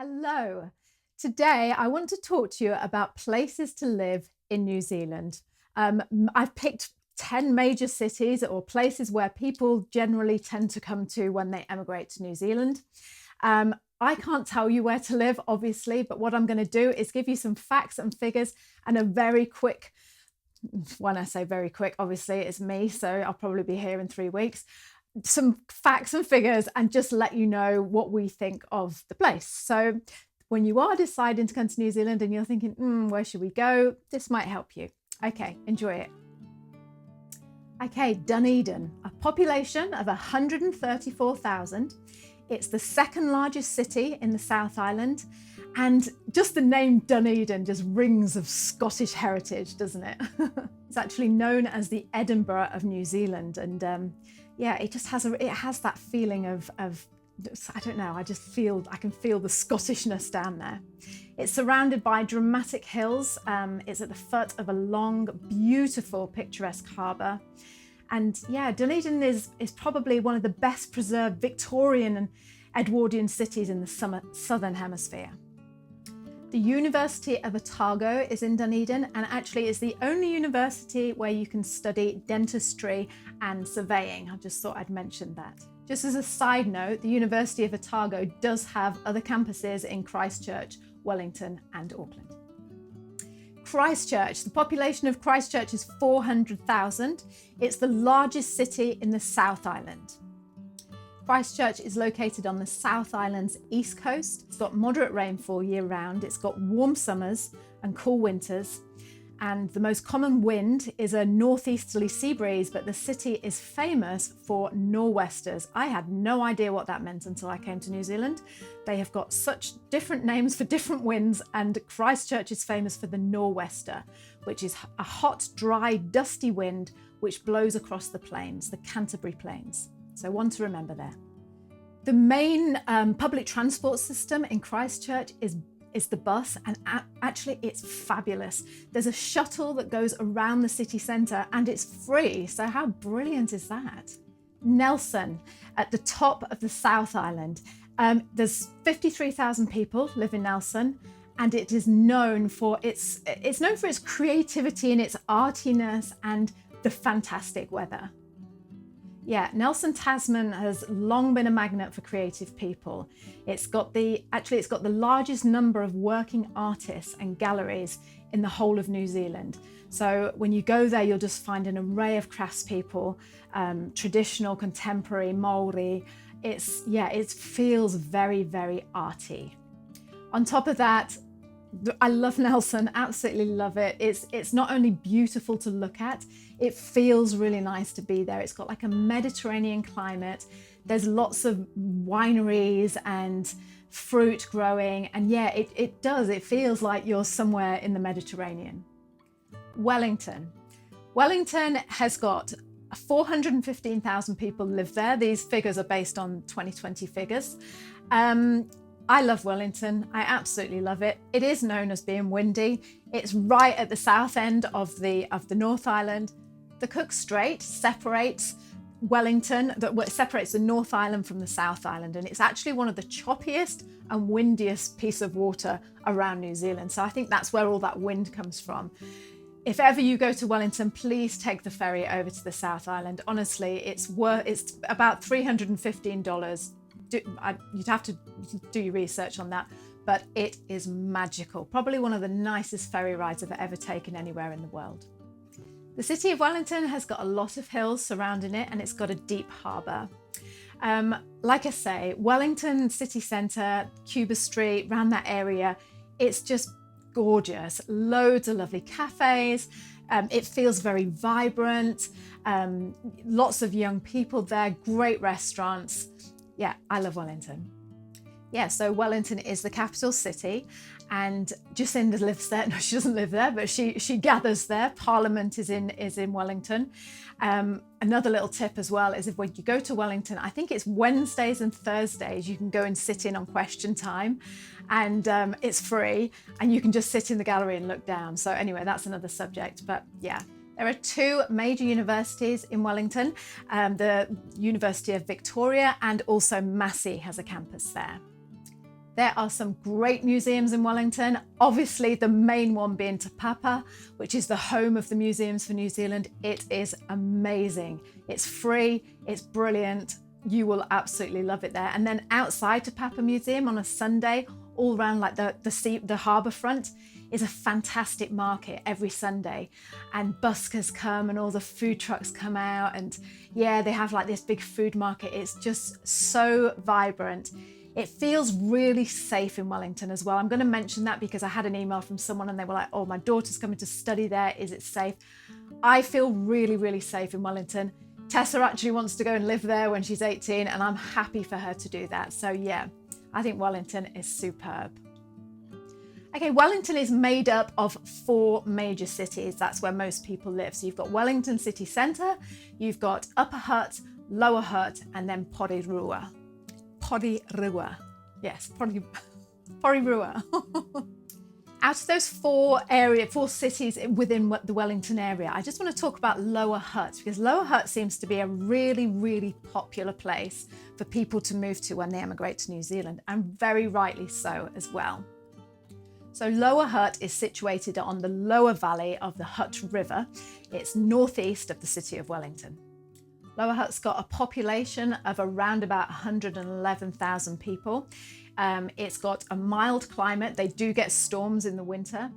Hello. Today I want to talk to you about places to live in New Zealand. I've picked 10 major cities or places where people generally tend to come to when they emigrate to New Zealand. I can't tell you where to live, obviously, but what I'm going to do is give you some facts and figures and a very quick, when I say very quick, obviously it's me, so I'll probably be here in 3 weeks. Some facts and figures and just let you know what we think of the place. So when you are deciding to come to New Zealand and you're thinking, where should we go? This might help you. Okay, enjoy it. Okay, Dunedin, a population of 134,000. It's the second largest city in the South Island. And just the name Dunedin just rings of Scottish heritage, doesn't it? It's actually known as the Edinburgh of New Zealand. And yeah, it just has that feeling of I don't know, I can feel the Scottishness down there. It's surrounded by dramatic hills. It's at the foot of a long, beautiful, picturesque harbour. And yeah, Dunedin is probably one of the best preserved Victorian and Edwardian cities in the southern hemisphere. The University of Otago is in Dunedin, and actually is the only university where you can study dentistry and surveying. I just thought I'd mention that. Just as a side note, the University of Otago does have other campuses in Christchurch, Wellington and Auckland. Christchurch, the population of Christchurch is 400,000. It's the largest city in the South Island. Christchurch is located on the South Island's east coast. It's got moderate rainfall year round. It's got warm summers and cool winters. And the most common wind is a northeasterly sea breeze, but the city is famous for nor'westers. I had no idea what that meant until I came to New Zealand. They have got such different names for different winds, and Christchurch is famous for the nor'wester, which is a hot, dry, dusty wind which blows across the plains, the Canterbury Plains. So one to remember there. The main public transport system in Christchurch is the bus, and actually it's fabulous. There's a shuttle that goes around the city centre and it's free. So how brilliant is that? Nelson, at the top of the South Island. There's 53,000 people live in Nelson, and it is known for its creativity and its artiness and the fantastic weather. Yeah, Nelson Tasman has long been a magnet for creative people. It's got the largest number of working artists and galleries in the whole of New Zealand. So when you go there, you'll just find an array of craftspeople, traditional, contemporary, Māori. It feels very, very arty. On top of that, I love Nelson, absolutely love it. It's not only beautiful to look at, it feels really nice to be there. It's got like a Mediterranean climate. There's lots of wineries and fruit growing. And yeah, it feels like you're somewhere in the Mediterranean. Wellington. Wellington has got 415,000 people live there. These figures are based on 2020 figures. I love Wellington. I absolutely love it. It is known as being windy. It's right at the south end of the North Island. The Cook Strait separates separates the North Island from the South Island, and it's actually one of the choppiest and windiest piece of water around New Zealand. So I think that's where all that wind comes from. If ever you go to Wellington, please take the ferry over to the South Island. Honestly, it's about $315. You'd have to do your research on that, but it is magical. Probably one of the nicest ferry rides I've ever taken anywhere in the world. The city of Wellington has got a lot of hills surrounding it, and it's got a deep harbour. Like I say, Wellington city centre, Cuba Street, around that area, it's just gorgeous. Loads of lovely cafes. It feels very vibrant. Lots of young people there, great restaurants. Yeah, I love Wellington. Yeah, so Wellington is the capital city, and Jacinda lives there. No, she doesn't live there, but she gathers there. Parliament is in Wellington. Another little tip as well is when you go to Wellington, I think it's Wednesdays and Thursdays, you can go and sit in on question time, and it's free, and you can just sit in the gallery and look down. So anyway, that's another subject, but yeah. There are two major universities in Wellington, the University of Victoria and also Massey has a campus there. There are some great museums in Wellington. Obviously, the main one being Te Papa, which is the home of the Museums for New Zealand. It is amazing. It's free, it's brilliant. You will absolutely love it there. And then outside Te Papa Museum on a Sunday, all around like the harbour front, is a fantastic market every Sunday, and buskers come and all the food trucks come out, and yeah, they have like this big food market. It's just so vibrant. It feels really safe in Wellington as well. I'm going to mention that because I had an email from someone and they were like, oh, my daughter's coming to study there, is it safe? I feel really, really safe in Wellington. Tessa actually wants to go and live there when she's 18, and I'm happy for her to do that. So yeah, I think Wellington is superb. Okay, Wellington is made up of 4 major cities. That's where most people live. So you've got Wellington city centre, you've got Upper Hutt, Lower Hutt, and then Porirua. Porirua. Yes, Porirua. Out of those 4 cities within the Wellington area, I just want to talk about Lower Hutt, because Lower Hutt seems to be a really, really popular place for people to move to when they emigrate to New Zealand, and very rightly so as well. So Lower Hutt is situated on the lower valley of the Hutt River. It's northeast of the city of Wellington. Lower Hutt's got a population of around about 111,000 people. It's got a mild climate. They do get storms in the winter.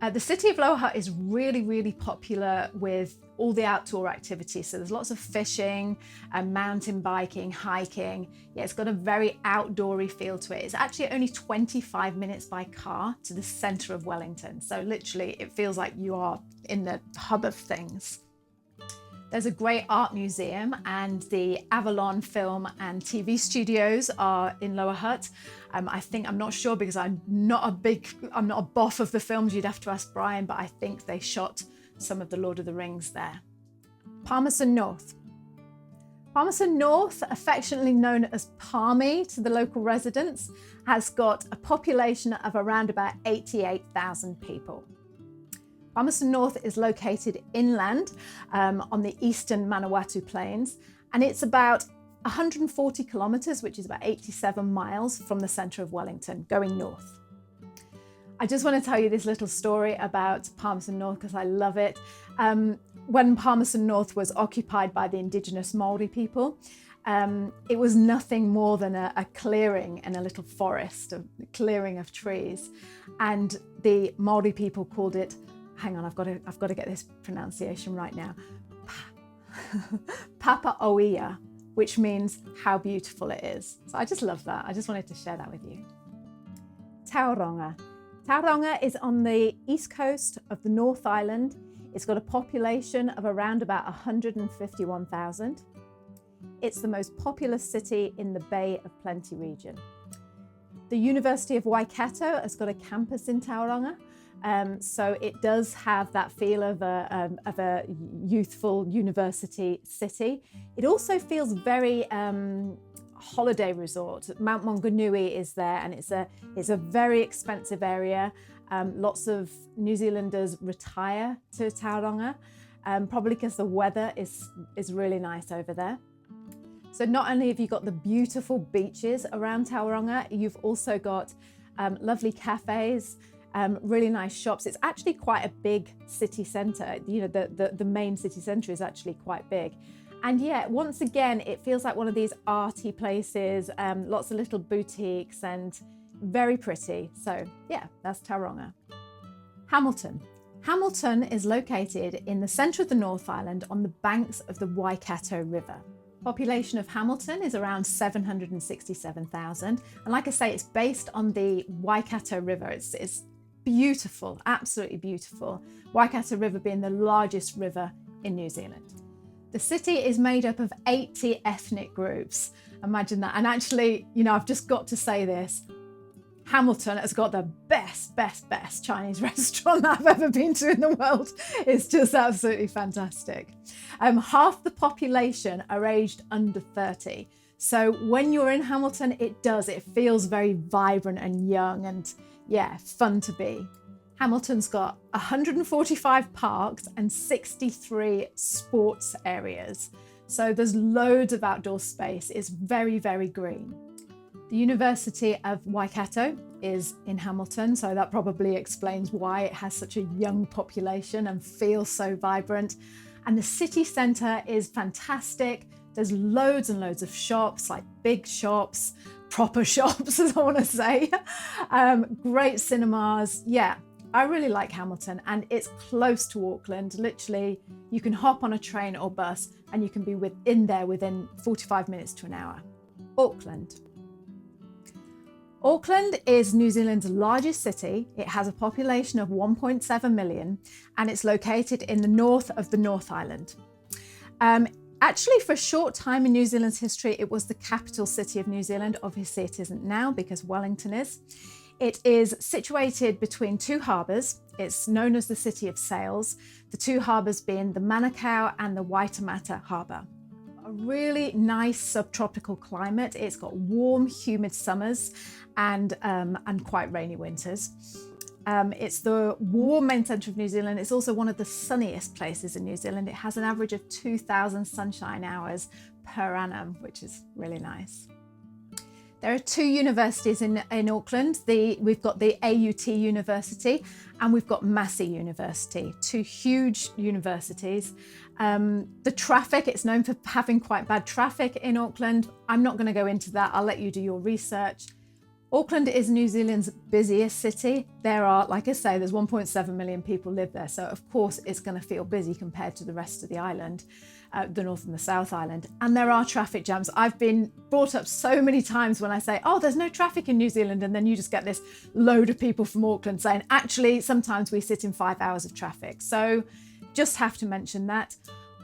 The city of Lower Hutt is really, really popular with all the outdoor activities. So there's lots of fishing, mountain biking, hiking. Yeah, it's got a very outdoory feel to it. It's actually only 25 minutes by car to the centre of Wellington. So literally it feels like you are in the hub of things. There's a great art museum, and the Avalon Film and TV studios are in Lower Hutt. I'm not sure because I'm not a buff of the films. You'd have to ask Brian, but I think they shot some of the Lord of the Rings there. Palmerston North. Palmerston North, affectionately known as Palmy to the local residents, has got a population of around about 88,000 people. Palmerston North is located inland on the eastern Manawatu Plains, and it's about 140 kilometres, which is about 87 miles from the centre of Wellington, going north. I just want to tell you this little story about Palmerston North because I love it. When Palmerston North was occupied by the indigenous Māori people, it was nothing more than a clearing and a little forest, a clearing of trees. And the Māori people called it, hang on, I've got to get this pronunciation right now, Papa'oia, which means how beautiful it is. So I just love that. I just wanted to share that with you. Tauranga. Tauranga is on the east coast of the North Island. It's got a population of around about 151,000. It's the most populous city in the Bay of Plenty region. The University of Waikato has got a campus in Tauranga. So it does have that feel of a youthful university city. It also feels very holiday resort. Mount Maunganui is there, and it's a very expensive area. Lots of New Zealanders retire to Tauranga, probably because the weather is really nice over there. So not only have you got the beautiful beaches around Tauranga, you've also got lovely cafes, really nice shops. It's actually quite a big city centre. You know, the main city centre is actually quite big. And yeah, once again, it feels like one of these arty places, lots of little boutiques and very pretty. So yeah, that's Tauranga. Hamilton. Hamilton is located in the centre of the North Island on the banks of the Waikato River. Population of Hamilton is around 767,000. And like I say, it's based on the Waikato River. It's beautiful, absolutely beautiful. Waikato River being the largest river in New Zealand. The city is made up of 80 ethnic groups. Imagine that. And actually, you know, I've just got to say this. Hamilton has got the best Chinese restaurant that I've ever been to in the world. It's just absolutely fantastic. Half the population are aged under 30. So when you're in Hamilton, it feels very vibrant and young and yeah, fun to be. Hamilton's got 145 parks and 63 sports areas. So there's loads of outdoor space. It's very, very green. The University of Waikato is in Hamilton, so that probably explains why it has such a young population and feels so vibrant. And the city centre is fantastic. There's loads and loads of shops, like big shops, proper shops, as I want to say. Great cinemas. Yeah, I really like Hamilton, and it's close to Auckland. Literally, you can hop on a train or bus and you can be in there within 45 minutes to an hour. Auckland. Auckland is New Zealand's largest city. It has a population of 1.7 million and it's located in the north of the North Island. Actually, for a short time in New Zealand's history, it was the capital city of New Zealand. Obviously, it isn't now because Wellington is. It is situated between two harbours. It's known as the City of Sails, the two harbours being the Manukau and the Waitemata Harbour. A really nice subtropical climate. It's got warm, humid summers and quite rainy winters. It's the warm main centre of New Zealand. It's also one of the sunniest places in New Zealand. It has an average of 2,000 sunshine hours per annum, which is really nice. There are two universities in Auckland. We've got the AUT University and we've got Massey University, two huge universities. The traffic, it's known for having quite bad traffic in Auckland. I'm not going to go into that. I'll let you do your research. Auckland is New Zealand's busiest city. There are, like I say, there's 1.7 million people live there. So of course it's going to feel busy compared to the rest of the island, the North and the South Island. And there are traffic jams. I've been brought up so many times when I say, oh, there's no traffic in New Zealand. And then you just get this load of people from Auckland saying, actually, sometimes we sit in 5 hours of traffic. So just have to mention that.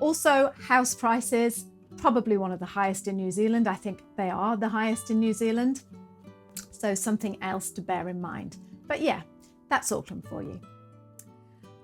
Also, house prices, probably one of the highest in New Zealand. I think they are the highest in New Zealand. So something else to bear in mind. But yeah, that's Auckland for you.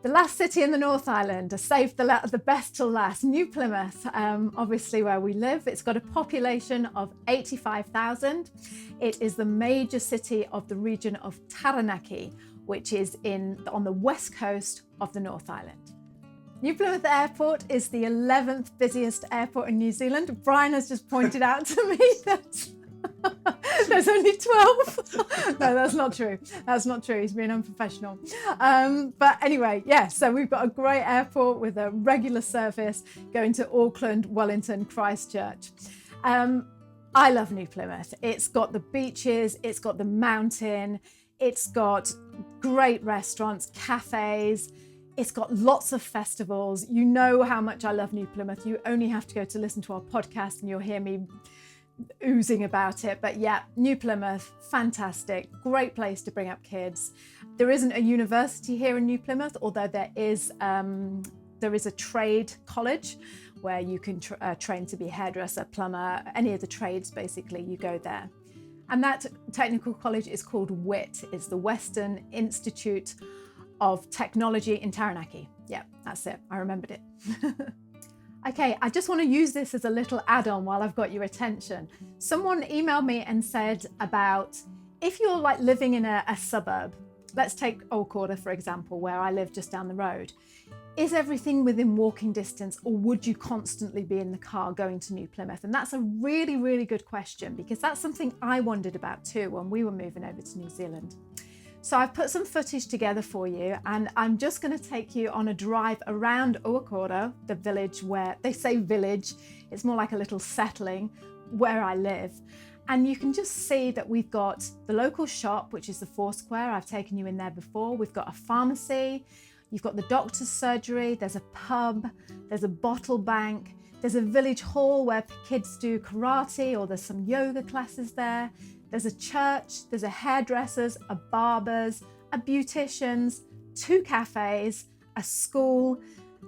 The last city in the North Island, I saved the best till last, New Plymouth, obviously where we live. It's got a population of 85,000. It is the major city of the region of Taranaki, which is on the west coast of the North Island. New Plymouth Airport is the 11th busiest airport in New Zealand. Brian has just pointed out to me that there's only 12. No, that's not true. That's not true. He's being unprofessional. But anyway, yeah, so we've got a great airport with a regular service going to Auckland, Wellington, Christchurch. I love New Plymouth. It's got the beaches, it's got the mountain, it's got great restaurants, cafes, it's got lots of festivals. You know how much I love New Plymouth. You only have to go to listen to our podcast and you'll hear me oozing about it. But yeah, New Plymouth, fantastic, great place to bring up kids. There isn't a university here in New Plymouth, although there is a trade college where you can train to be a hairdresser, plumber, any of the trades, basically, you go there. And that technical college is called WIT. It's the Western Institute of Technology in Taranaki. Yeah, that's it. I remembered it. Okay, I just want to use this as a little add-on while I've got your attention. Someone emailed me and said about if you're like living in a suburb, let's take Auckland, for example, where I live just down the road. Is everything within walking distance, or would you constantly be in the car going to New Plymouth? And that's a really, really good question, because that's something I wondered about too when we were moving over to New Zealand. So I've put some footage together for you, and I'm just going to take you on a drive around Auckland, the village where they say village, it's more like a little settling where I live. And you can just see that we've got the local shop, which is the Foursquare. I've taken you in there before. We've got a pharmacy, you've got the doctor's surgery, there's a pub, there's a bottle bank, there's a village hall where kids do karate, or there's some yoga classes there. There's a church, there's a hairdresser's, a barber's, a beautician's, 2 cafes, a school.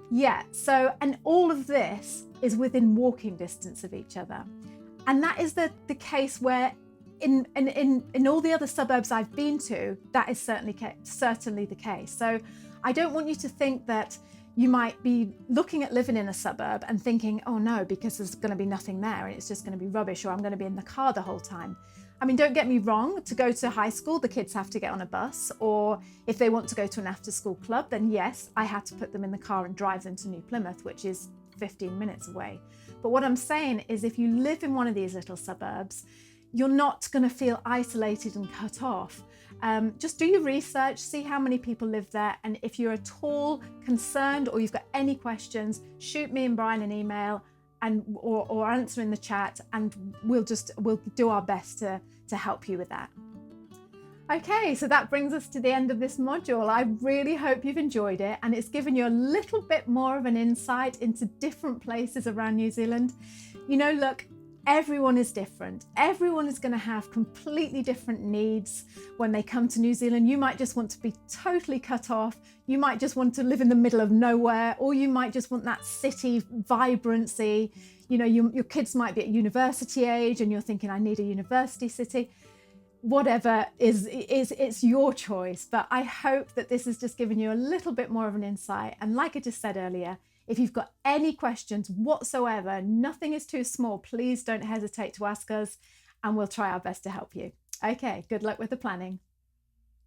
Yeah, so, and all of this is within walking distance of each other. And that is the case where in all the other suburbs I've been to, that is certainly the case. So I don't want you to think that you might be looking at living in a suburb and thinking, oh no, because there's going to be nothing there and it's just going to be rubbish, or I'm going to be in the car the whole time. I mean, don't get me wrong, to go to high school, the kids have to get on a bus, or if they want to go to an after-school club, then yes, I had to put them in the car and drive them to New Plymouth, which is 15 minutes away. But what I'm saying is if you live in one of these little suburbs, you're not going to feel isolated and cut off. Just do your research, see how many people live there, and if you're at all concerned or you've got any questions, shoot me and Brian an email or answer in the chat, and we'll do our best to help you with that. Okay, so that brings us to the end of this module. I really hope you've enjoyed it, and it's given you a little bit more of an insight into different places around New Zealand. You know, look, everyone is different. Everyone is going to have completely different needs when they come to New Zealand. You might just want to be totally cut off. You might just want to live in the middle of nowhere, or you might just want that city vibrancy. You know, your kids might be at university age and you're thinking, I need a university city. Whatever it's your choice, but I hope that this has just given you a little bit more of an insight. And like I just said earlier, if you've got any questions whatsoever, nothing is too small, please don't hesitate to ask us and we'll try our best to help you. Okay, good luck with the planning.